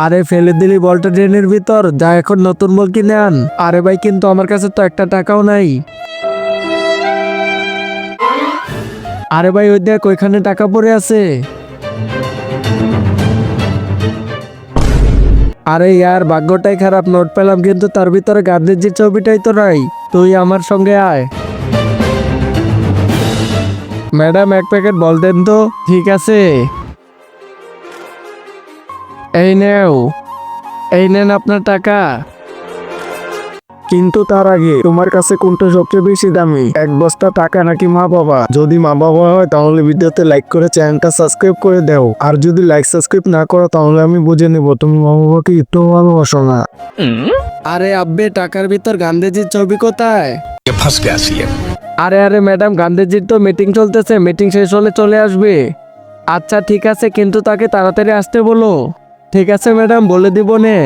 আরে ফেলে দিলি বলটা ড্রেনের ভিতর, যা এখন নতুন বল কিনে আন। আরে ভাই কিন্তু আমার কাছে তো একটা টাকাও নাই। আরে ভাই ওই দেখ ওইখানে টাকা পড়ে আছে। আরে ইয়ার ভাগ্যটাই খারাপ, নোট পেলাম কিন্তু তার ভিতরে গান্ধীজির ছবিটাই তো নাই। তুই আমার সঙ্গে আয়। ম্যাডাম এক প্যাকেট বল দেন তো। ঠিক আছে, এই নেও, এই নেন আপনার টাকা। কিন্তু তার আগে তোমার কাছে কোনটা সবচেয়ে বেশি দামি, এক বস্তা টাকা নাকি মা বাবা? যদি মা বাবা হয় তাহলে ভিডিওতে লাইক করে চ্যানেলটা সাবস্ক্রাইব করে দাও, আর যদি লাইক সাবস্ক্রাইব না করো তাহলে আমি বুঝে নেব তুমি মা বাবাকে একটু ভালোবাসো না। আরে আব্বে টাকার ভিতর গান্ধীজির ছবি কোথায়? फंस गया सीएम। আরে আরে ম্যাডাম গান্ধীজির তো মিটিং চলতেছে, মিটিং শেষ হলে চলে আসবে। আচ্ছা ঠিক আছে, কিন্তু তাকে তাড়াতাড়ি আসতে বলো। ঠিক আছে ম্যাডাম, বলে দিব নে।